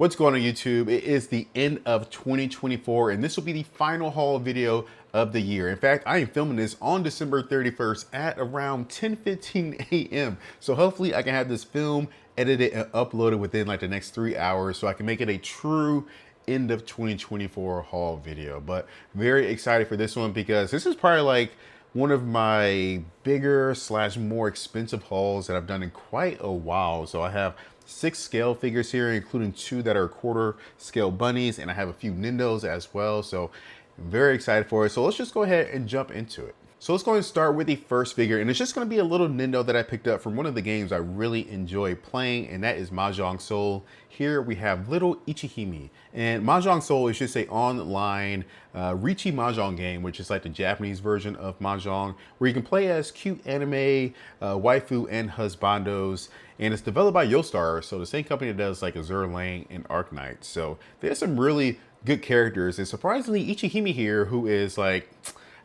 What's going on YouTube? It is the end of 2024 and this will be the final haul video of the year. In fact, I am filming this on December 31st at around 10:15 a.m. So hopefully I can have this film edited and uploaded within like the next 3 hours so I can make it a true end of 2024 haul video. But very excited for this one because this is probably like one of my bigger slash more expensive hauls that I've done in quite a while. So I have 6 scale figures here, including 2 that are quarter scale bunnies, and I have a few Nendos as well. So very excited for it. So let's just go ahead and jump into it. So let's go and start with the first figure, and it's just going to be a little Nendo that I picked up from one of the games I really enjoy playing, and that is Mahjong Soul. Here we have little Ichihime, and Mahjong Soul is just a online Richi Mahjong game, which is like the Japanese version of Mahjong, where you can play as cute anime waifu and husbandos, and it's developed by Yostar, so the same company that does like Azur Lane and Arknight. So there's some really good characters, and surprisingly Ichihime here, who is like,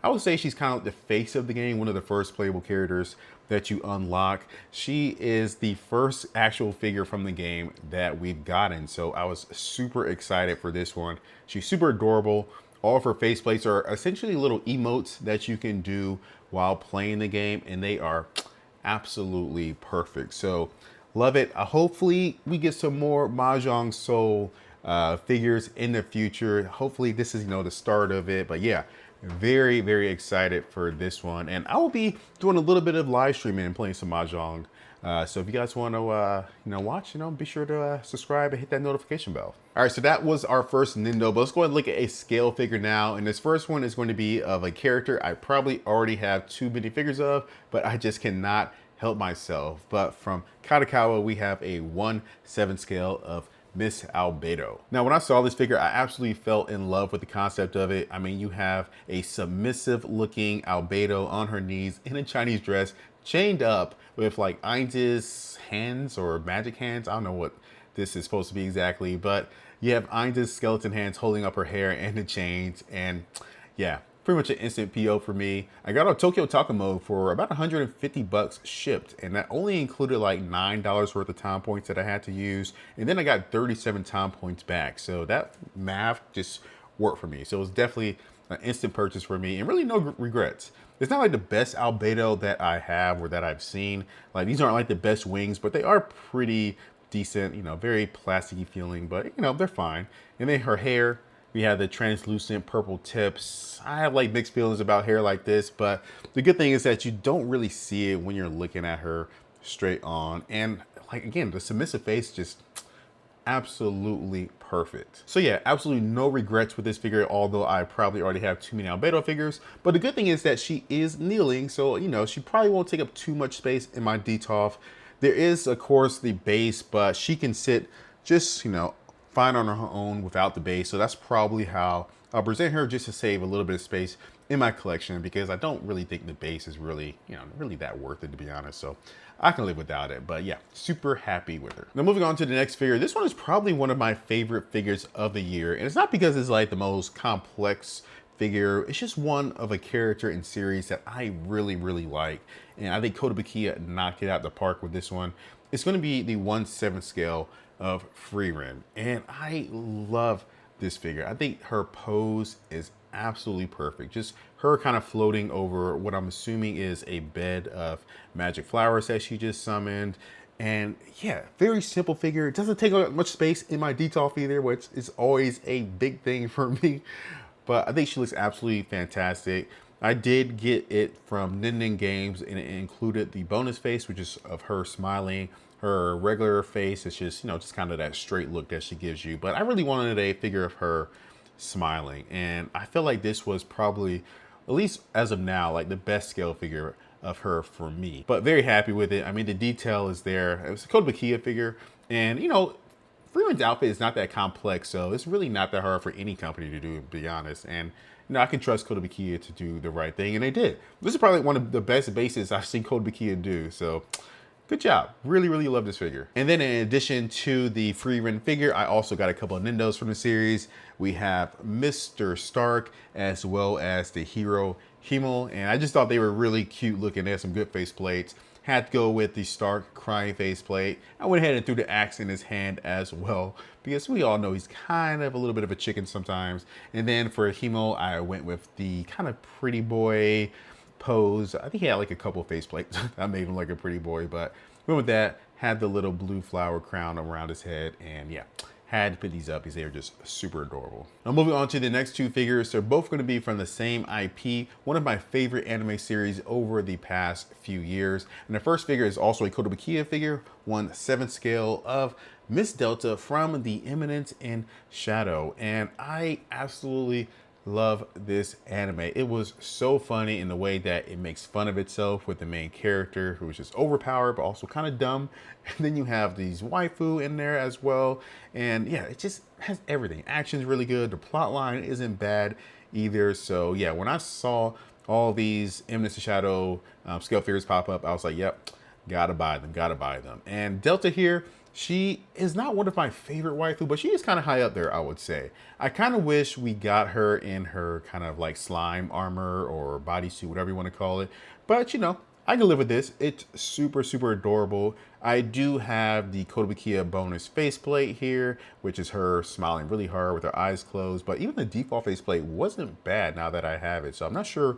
I would say she's kind of like the face of the game, one of the first playable characters that you unlock. She is the first actual figure from the game that we've gotten, so I was super excited for this one. She's super adorable. All of her faceplates are essentially little emotes that you can do while playing the game, and they are absolutely perfect. So love it. Hopefully we get some more Mahjong Soul figures in the future. Hopefully this is, the start of it. But yeah, very excited for this one, and I will be doing a little bit of live streaming and playing some Mahjong. So if you guys want to watch, be sure to subscribe and hit that notification bell. All right, so that was our first Nendo, but let's go ahead and look at a scale figure now. And this first one is going to be of a character I probably already have too many figures of, but I just cannot help myself. But from Kadokawa, we have a 1/7 scale of Miss Albedo. Now, when I saw this figure, I absolutely fell in love with the concept of it. I mean, you have a submissive looking Albedo on her knees in a Chinese dress, chained up with like Ainz's hands or magic hands. I don't know what this is supposed to be exactly, but you have Ainz's skeleton hands holding up her hair and the chains. And yeah, pretty much an instant PO for me. I got on Tokyo Taco Mode for about 150 bucks shipped, and that only included like $9 worth of time points that I had to use, and then I got 37 time points back. So that math just worked for me. So it was definitely an instant purchase for me, and really no regrets. It's not like the best Albedo that I have or that I've seen. Like, these aren't like the best wings, but they are pretty decent, very plasticky feeling, but they're fine. And then her hair, we have the translucent purple tips. I have like mixed feelings about hair like this, but the good thing is that you don't really see it when you're looking at her straight on. And like, again, the submissive face just absolutely perfect. So yeah, absolutely no regrets with this figure, although I probably already have too many Albedo figures. But the good thing is that she is kneeling, so she probably won't take up too much space in my DTOF. There is, of course, the base, but she can sit just, fine on her own without the base. So that's probably how I'll present her, just to save a little bit of space in my collection, because I don't really think the base is really, really that worth it, to be honest. So I can live without it, but yeah, super happy with her. Now moving on to the next figure. This one is probably one of my favorite figures of the year. And it's not because it's like the most complex figure. It's just one of a character in series that I really like. And I think Kotobukiya knocked it out the park with this one. It's going to be the 1/7 scale of Frieren, and I love this figure. I think her pose is absolutely perfect. Just her kind of floating over what I'm assuming is a bed of magic flowers that she just summoned. And yeah, very simple figure. It doesn't take up much space in my DTOF either, which is always a big thing for me. But I think she looks absolutely fantastic. I did get it from Ninden Games, and it included the bonus face, which is of her smiling. Her regular face is just, just kind of that straight look that she gives you. But I really wanted a figure of her smiling. And I feel like this was probably, at least as of now, like the best scale figure of her for me. But very happy with it. I mean, the detail is there. It was a Kotobukiya figure. And, Frieren's outfit is not that complex, so it's really not that hard for any company to do, to be honest. And I can trust Kotobukiya to do the right thing, and they did. This is probably one of the best bases I've seen Kotobukiya do. So good job. Really love this figure. And then in addition to the Frieren figure, I also got a couple of Nendos from the series. We have Mr. Stark as well as the hero Himmel, and I just thought they were really cute looking. They have some good face plates. had to go with the Stark crying faceplate. I went ahead and threw the axe in his hand as well, because we all know he's kind of a little bit of a chicken sometimes. And then for Hemo, I went with the kind of pretty boy pose. I think he had like a couple faceplates that made him like a pretty boy, but went with that. Had the little blue flower crown around his head, and yeah, had to put these up because they are just super adorable. Now moving on to the next two figures, they're both going to be from the same IP, one of my favorite anime series over the past few years. And the first figure is also a Kotobukiya figure, 1/7 scale of Miss Delta from the Eminence in Shadow. And I absolutely love this anime. It was so funny in the way that it makes fun of itself with the main character who is just overpowered but also kind of dumb. And then you have these waifu in there as well. And yeah, it just has everything. Action's really good. The plot line isn't bad either. So yeah, when I saw all these Eminence Shadow scale figures pop up, I was like, yep, gotta buy them, gotta buy them. And Delta here, she is not one of my favorite waifu, but she is kind of high up there, I would say. I kind of wish we got her in her kind of like slime armor or bodysuit, whatever you want to call it. But you know, I can live with this. It's super, super adorable. I do have the Kotobukiya bonus faceplate here, which is her smiling really hard with her eyes closed. But even the default faceplate wasn't bad now that I have it. So I'm not sure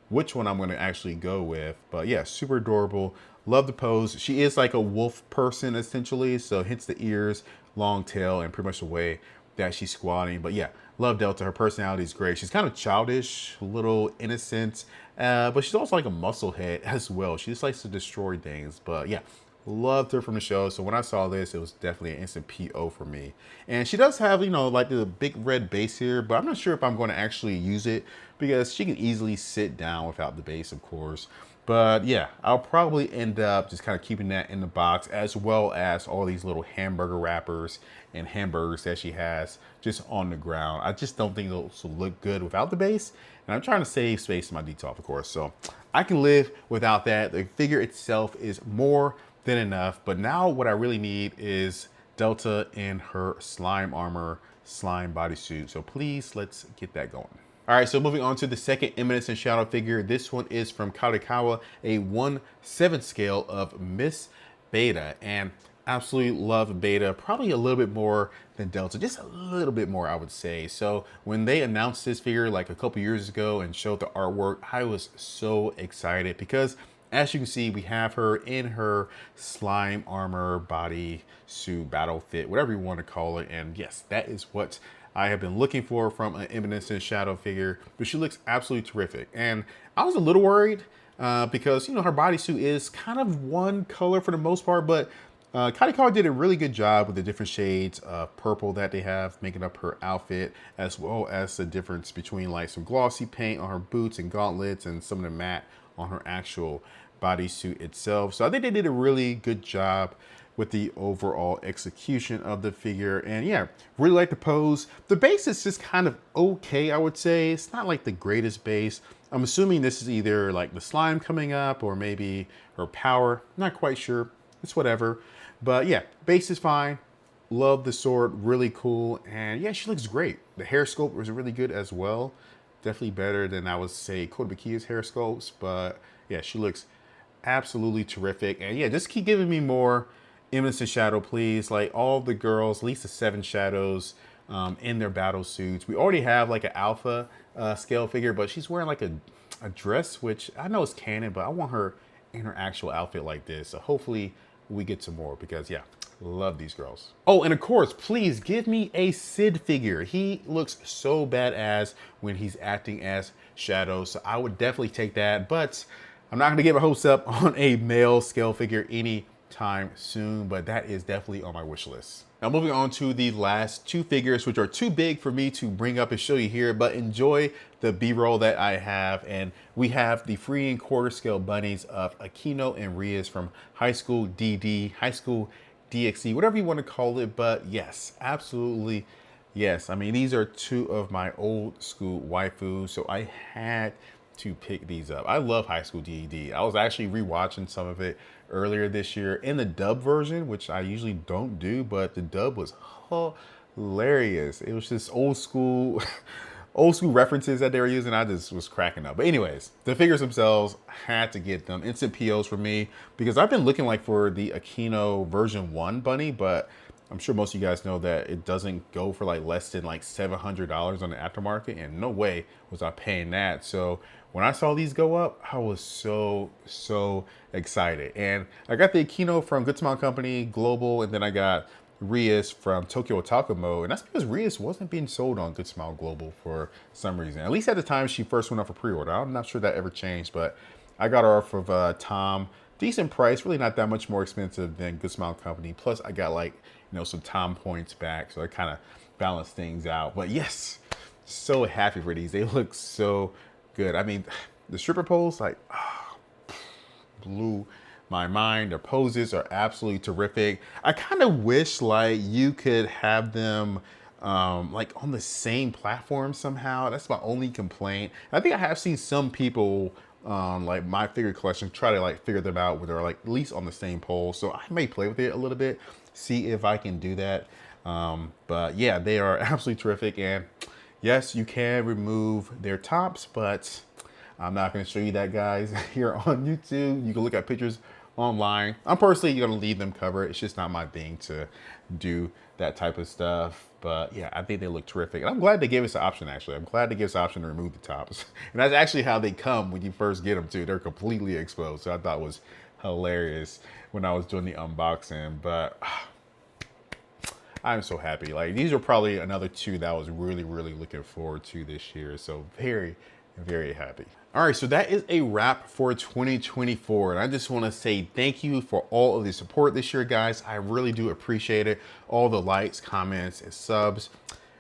which one I'm going to actually go with. But yeah, super adorable. Love the pose. She is like a wolf person essentially, so hence the ears, long tail, and pretty much the way that she's squatting. But yeah, love Delta. Her personality is great. She's kind of childish, a little innocent, but she's also like a muscle head as well. She just likes to destroy things. But yeah, loved her from the show. So when I saw this, it was definitely an instant PO for me. And she does have, you know, like the big red base here, but I'm not sure if I'm going to actually use it because she can easily sit down without the base, of course. But yeah, I'll probably end up just kind of keeping that in the box, as well as all these little hamburger wrappers and hamburgers that she has just on the ground. I just don't think those will look good without the base. And I'm trying to save space in my detail, of course. So I can live without that. The figure itself is more than enough. But now what I really need is Delta in her slime armor, slime bodysuit. So please, let's get that going. All right, so moving on to the second Eminence in Shadow figure. This one is from Kadokawa, a 1/7 scale of Miss Beta. And absolutely love Beta, probably a little bit more than Delta, just a little bit more, I would say. So when they announced this figure like a couple years ago and showed the artwork, I was so excited because as you can see, we have her in her slime armor, body suit, battle fit, whatever you want to call it. And yes, that is what I have been looking for from an Eminence in Shadow figure, but she looks absolutely terrific. And I was a little worried because, you know, her bodysuit is kind of one color for the most part, but Kadokawa did a really good job with the different shades of purple that they have making up her outfit, as well as the difference between like some glossy paint on her boots and gauntlets and some of the matte on her actual bodysuit itself. So I think they did a really good job with the overall execution of the figure. And yeah, really like the pose. The base is just kind of okay, I would say. It's not like the greatest base. I'm assuming this is either like the slime coming up or maybe her power. Not quite sure. It's whatever. But yeah, base is fine. Love the sword, really cool. And yeah, she looks great. The hair sculpt was really good as well. Definitely better than I would say Kotobukiya's hair sculpts. But yeah, she looks absolutely terrific. And yeah, just keep giving me more Eminence in Shadow, please. Like all the girls, at least the 7 shadows in their battle suits. We already have like an alpha scale figure, but she's wearing like a dress, which I know is canon, but I want her in her actual outfit like this. So hopefully we get some more because yeah, love these girls. Oh, and of course, please give me a Sid figure. He looks so badass when he's acting as Shadow. So I would definitely take that, but I'm not gonna get my hopes up on a male scale figure anytime soon, but that is definitely on my wish list. Now moving on to the last 2 figures, which are too big for me to bring up and show you here, but enjoy the B-roll that I have. And we have the Frieren quarter scale bunnies of Akino and Rias from High School DxD, High School DxD, whatever you want to call it. But yes, absolutely yes. I mean, these are 2 of my old school waifus, so I had to pick these up. I love High School DxD. I was actually rewatching some of it earlier this year in the dub version, which I usually don't do, but the dub was hilarious. It was just old school old school references that they were using. I just was cracking up. But anyways, the figures themselves, had to get them. Instant POs for me because I've been looking like for the Aquino version 1 bunny, but I'm sure most of you guys know that it doesn't go for like less than like $700 on the aftermarket, and no way was I paying that. So when I saw these go up, I was so excited. And I got the Aquino from Good Smile Company Global, and then I got Rias from Tokyo Otaku Mode, and that's because Rias wasn't being sold on Good Smile Global for some reason. At least at the time she first went up for pre-order. I'm not sure that ever changed, but I got her off of Tom. Decent price, really not that much more expensive than Good Smile Company. Plus I got like, you know, some Tom points back, so I kind of balanced things out. But yes, so happy for these. They look so good. I mean, the stripper poles, like, blew my mind. Their poses are absolutely terrific. I kind of wish like you could have them like on the same platform somehow. That's my only complaint. I think I have seen some people like my figure collection try to like figure them out where they're like at least on the same pole. So I may play with it a little bit, see if I can do that. But yeah, they are absolutely terrific. And yes, you can remove their tops, but I'm not going to show you that, guys, here on YouTube. You can look at pictures online. I'm personally going to leave them covered. It's just not my thing to do that type of stuff. But yeah, I think they look terrific. And I'm glad they gave us the option, actually. I'm glad they gave us the option to remove the tops. And that's actually how they come when you first get them, too. They're completely exposed. So I thought it was hilarious when I was doing the unboxing. But I'm so happy. Like, these are probably another two that I was really looking forward to this year. So very happy. All right, so that is a wrap for 2024. And I just want to say thank you for all of the support this year, guys. I really do appreciate it. All the likes, comments, and subs.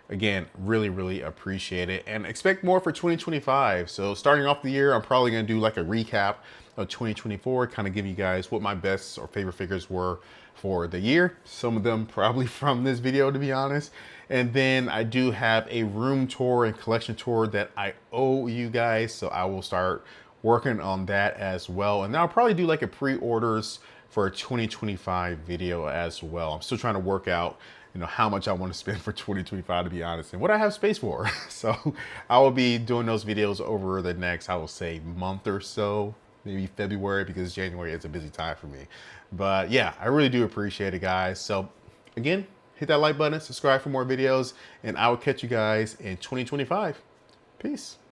Again, really appreciate it. And expect more for 2025. So starting off the year, I'm probably going to do like a recap of 2024, kind of give you guys what my best or favorite figures were for the year. Some of them probably from this video, to be honest. And then I do have a room tour and collection tour that I owe you guys. So I will start working on that as well. And then I'll probably do like a pre-orders for a 2025 video as well. I'm still trying to work out, you know, how much I want to spend for 2025, to be honest, and what I have space for. So I will be doing those videos over the next, I will say, month or so, maybe February, because January is a busy time for me. But yeah, I really do appreciate it, guys. So again, hit that like button, subscribe for more videos, and I will catch you guys in 2025. Peace.